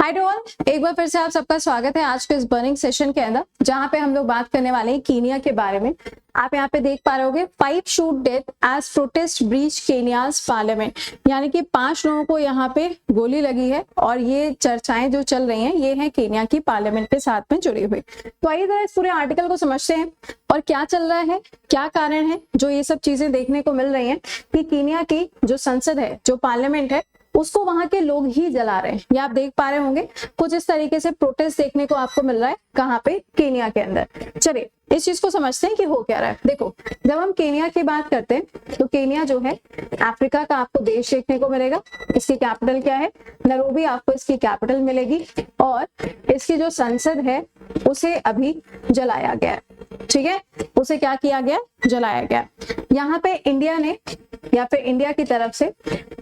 Hi to all, एक बार फिर से आप सबका स्वागत है आज के इस बर्निंग सेशन के अंदर, जहां पे हम लोग बात करने वाले हैं कीनिया के बारे में। आप यहाँ पे देख पा रहे होगे 5 shot dead as protest breach Kenya's parliament, यानी कि 5 लोगों को यहाँ पे गोली लगी है और ये चर्चाएं जो चल रही हैं ये हैं केनिया की पार्लियामेंट के साथ में जुड़ी हुई। तो आइए जरा इस पूरे आर्टिकल को समझते हैं और क्या चल रहा है, क्या कारण है जो ये सब चीजें देखने को मिल रही हैं कि कीनिया की जो संसद है, जो पार्लियामेंट है, उसको वहां के लोग ही जला रहे हैं। ये आप देख पा रहे होंगे कुछ इस तरीके से प्रोटेस्ट देखने को आपको मिल रहा है कहाँ पे, केनिया के अंदर। चलिए इस चीज को समझते हैं कि हो क्या रहा है। देखो, जब हम केनिया की बात करते हैं तो केनिया जो है अफ्रीका का आपको देश देखने को मिलेगा। इसकी कैपिटल क्या है? नैरोबी आपको इसकी कैपिटल मिलेगी और इसकी जो संसद है उसे अभी जलाया गया है। ठीक है, उसे क्या किया गया? जलाया गया। यहाँ पे इंडिया ने या फिर इंडिया की तरफ से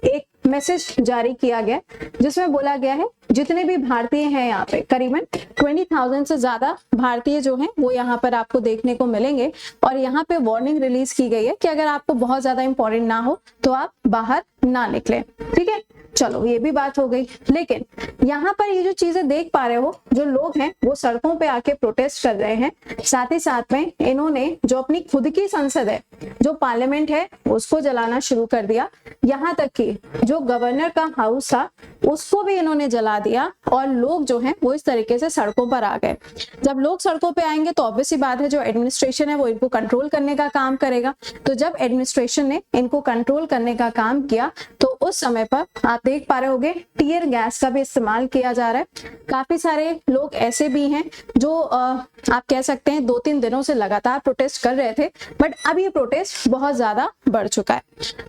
एक मैसेज जारी किया गया जिसमें बोला गया है जितने भी भारतीय हैं यहाँ पे करीबन 20,000 से ज्यादा भारतीय जो हैं वो यहाँ पर आपको देखने को मिलेंगे। और यहाँ पे वार्निंग रिलीज की गई है कि अगर आपको बहुत ज्यादा इंपॉर्टेंट ना हो तो आप बाहर ना निकलें। ठीक है, चलो ये भी बात हो गई। लेकिन यहाँ पर ये जो चीजें देख पा रहे हो, जो लोग हैं वो सड़कों पे आके प्रोटेस्ट कर रहे हैं। साथ ही साथ में इन्होंने जो अपनी खुद की संसद है, जो पार्लियामेंट है, उसको जलाना शुरू कर दिया। यहाँ तक कि जो गवर्नर का हाउस था उसको भी इन्होंने जला दिया और लोग जो हैं वो इस तरीके से सड़कों पर आ गए। जब लोग सड़कों पे आएंगे तो ऑब्वियस सी बात है जो एडमिनिस्ट्रेशन है वो इनको कंट्रोल करने का काम करेगा। तो जब एडमिनिस्ट्रेशन ने इनको कंट्रोल करने का काम किया तो उस समय पर आप देख पा रहे होंगे टीयर गैस का भी इस्तेमाल किया जा रहा है। काफी सारे लोग ऐसे भी हैं जो आप कह सकते हैं 2-3 दिनों से लगातार प्रोटेस्ट कर रहे थे, बट अब ये प्रोटेस्ट बहुत ज्यादा बढ़ चुका है।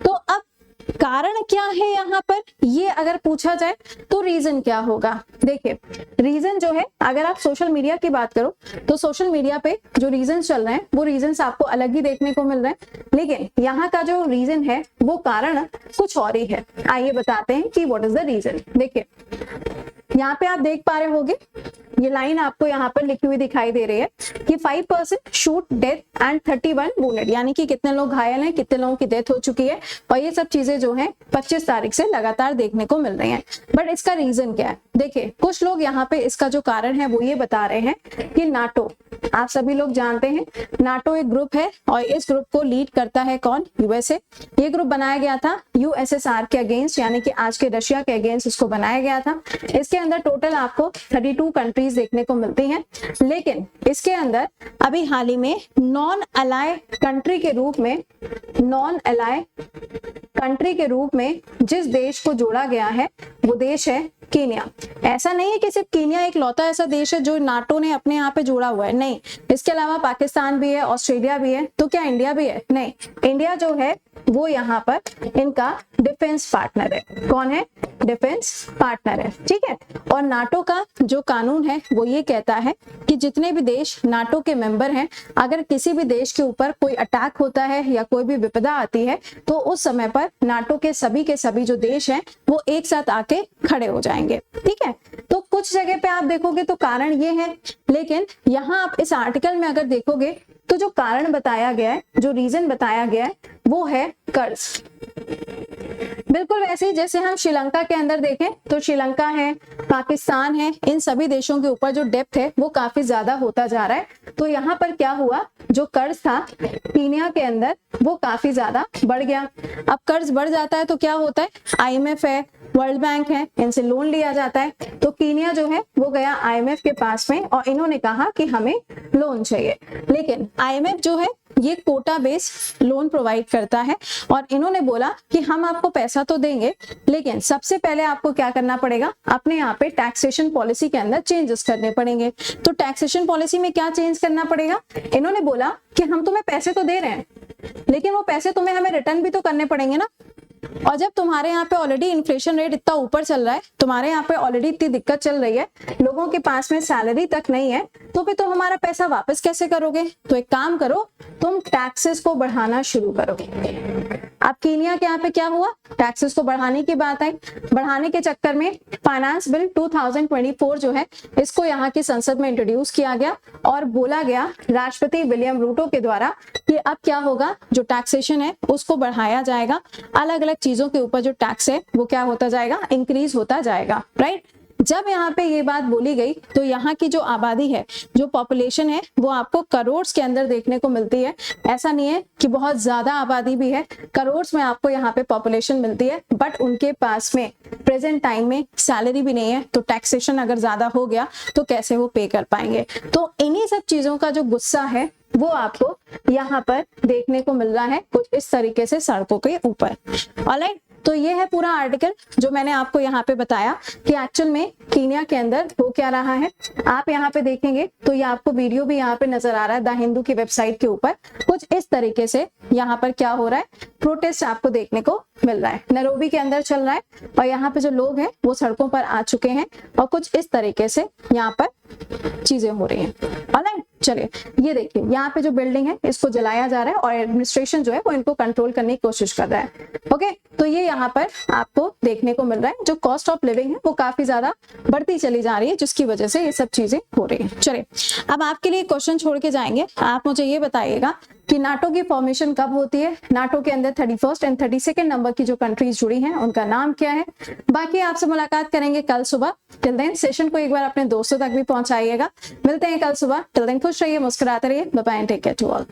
तो अब कारण क्या है यहाँ पर, ये अगर पूछा जाए तो रीजन क्या होगा? देखिए, रीजन जो है, अगर आप सोशल मीडिया की बात करो तो सोशल मीडिया पे जो रीजन चल रहे हैं वो रीजन आपको अलग ही देखने को मिल रहे हैं। लेकिन यहाँ का जो रीजन है वो कारण कुछ और ही है। आइए बताते हैं कि व्हाट इज द रीजन। देखिए, यहाँ पे आप देख पा रहे होंगे ये लाइन आपको यहाँ पर लिखी हुई दिखाई दे रही है कि 5% शूट डेथ एंड 31 वुंडेड, यानी कि कितने लोग घायल हैं, कितने लोगों की डेथ हो चुकी है। और ये सब चीजें जो हैं 25 तारीख से लगातार देखने को मिल रही हैं। बट इसका रीजन क्या है? देखिए, कुछ लोग यहाँ पे इसका जो कारण है वो ये बता रहे हैं कि नाटो, आप सभी लोग जानते हैं नाटो एक ग्रुप है और इस ग्रुप को लीड करता है कौन? यूएसए। ये ग्रुप बनाया गया था यूएसएसआर के अगेंस्ट, यानी कि आज के रशिया के अगेंस्ट इसको बनाया गया था। इसके अंदर टोटल आपको 32 कंट्रीज देखने को मिलती हैं। लेकिन इसके अंदर अभी हाल ही में नॉन अलाय कंट्री के रूप में जिस देश को जोड़ा गया है वो देश है कीनिया। ऐसा नहीं है कि सिर्फ कीनिया एक लौता ऐसा देश है जो नाटो ने अपने यहाँ पे जोड़ा हुआ है, नहीं। इसके अलावा पाकिस्तान भी है, ऑस्ट्रेलिया भी है, तो क्या इंडिया भी है? नहीं, इंडिया जो है वो यहाँ पर इनका डिफेंस पार्टनर है। कौन है? डिफेंस पार्टनर है। ठीक है, और नाटो का जो कानून है वो ये कहता है कि जितने भी देश नाटो के मेंबर हैं, अगर किसी भी देश के ऊपर कोई अटैक होता है या कोई भी विपदा आती है तो उस समय पर नाटो के सभी जो देश हैं वो एक साथ आके खड़े हो जाएंगे। ठीक है, तो कुछ जगह पे आप देखोगे तो कारण ये है। लेकिन यहाँ आप इस आर्टिकल में अगर देखोगे तो जो कारण बताया गया है, जो रीजन बताया गया है वो है कर्ज। बिल्कुल वैसे ही जैसे हम श्रीलंका के अंदर देखें तो श्रीलंका है, पाकिस्तान है, इन सभी देशों के ऊपर जो डेब्ट है वो काफी ज्यादा होता जा रहा है। तो यहाँ पर क्या हुआ, जो कर्ज था कीनिया के अंदर वो काफी ज्यादा बढ़ गया। अब कर्ज बढ़ जाता है तो क्या होता है, आईएमएफ है, वर्ल्ड बैंक है, इनसे लोन लिया जाता है। तो कीनिया जो है वो गया आईएमएफ के पास में और इन्होंने कहा कि हमें लोन चाहिए। लेकिन आईएमएफ जो है ये कोटा बेस लोन प्रोवाइड करता है और इन्होंने बोला कि हम आपको पैसा तो देंगे, लेकिन सबसे पहले आपको क्या करना पड़ेगा, अपने यहाँ पे टैक्सेशन पॉलिसी के अंदर चेंजेस करने पड़ेंगे। तो टैक्सेशन पॉलिसी में क्या चेंज करना पड़ेगा? इन्होंने बोला कि हम तुम्हें पैसे तो दे रहे हैं, लेकिन वो पैसे तुम्हें हमें रिटर्न भी तो करने पड़ेंगे ना। और जब तुम्हारे यहाँ पे ऑलरेडी इन्फ्लेशन रेट इतना ऊपर चल रहा है, तुम्हारे यहाँ पे ऑलरेडी इतनी दिक्कत चल रही है, लोगों के पास में सैलरी तक नहीं है, तो फिर तुम हमारा पैसा वापस कैसे करोगे? तो एक काम करो, तुम टैक्सेस को बढ़ाना शुरू करो। अब कीनिया के यहाँ पे क्या हुआ, टैक्सेस को बढ़ाने की बात आई। बढ़ाने के चक्कर में फाइनेंस बिल 2024 जो है इसको यहाँ की संसद में इंट्रोड्यूस किया गया और बोला गया राष्ट्रपति विलियम रूटो के द्वारा कि अब क्या होगा, जो टैक्सेशन है उसको बढ़ाया जाएगा। अलग अलग चीजों के ऊपर जो टैक्स है वो क्या होता जाएगा, इंक्रीज होता जाएगा। राइट, जब यहाँ पे ये बात बोली गई तो यहाँ की जो आबादी है, जो पॉपुलेशन है, वो आपको करोड़ के अंदर देखने को मिलती है। ऐसा नहीं है कि बहुत ज्यादा आबादी भी है, करोड़ में आपको यहाँ पे पॉपुलेशन मिलती है, बट उनके पास में प्रेजेंट टाइम में सैलरी भी नहीं है, तो टैक्सेशन अगर ज्यादा हो गया तो कैसे वो पे कर पाएंगे। तो इन्हीं सब चीजों का जो गुस्सा है वो आपको यहाँ पर देखने को मिल रहा है कुछ इस तरीके से सड़कों के ऊपर। ऑलराइट, तो ये है पूरा आर्टिकल जो मैंने आपको यहाँ पे बताया कि एक्चुअल में कीनिया के अंदर हो क्या रहा है। आप यहाँ पे देखेंगे तो ये आपको वीडियो भी यहाँ पे नजर आ रहा है द हिंदू की वेबसाइट के ऊपर। कुछ इस तरीके से यहाँ पर क्या हो रहा है, प्रोटेस्ट आपको देखने को मिल रहा है, नैरोबी के अंदर चल रहा है और यहाँ पे जो लोग हैं वो सड़कों पर आ चुके हैं और कुछ इस तरीके से यहाँ पर चीजें हो रही हैं। ऑलराइट, चलिए ये देखिए यहाँ पे जो बिल्डिंग है इसको जलाया जा रहा है और एडमिनिस्ट्रेशन जो है वो इनको कंट्रोल करने की कोशिश कर रहा है। ओके, तो ये यहाँ पर आपको देखने को मिल रहा है जो कॉस्ट ऑफ लिविंग है वो काफी ज्यादा बढ़ती चली जा रही है, जिसकी वजह से ये सब चीजें हो रही हैं। चलिए अब आपके लिए क्वेश्चन छोड़ के जाएंगे, आप मुझे ये बताइएगा कि नाटो की फॉर्मेशन कब होती है, नाटो के अंदर 31st एंड 32nd नंबर की जो कंट्रीज जुड़ी हैं उनका नाम क्या है। बाकी आपसे मुलाकात करेंगे कल सुबह। टिल देन सेशन को एक बार अपने दोस्तों तक भी पहुंचाइएगा। मिलते हैं कल सुबह। टिल देन खुश रहिए, मुस्कुराते रहिए। Bye bye, take care to all.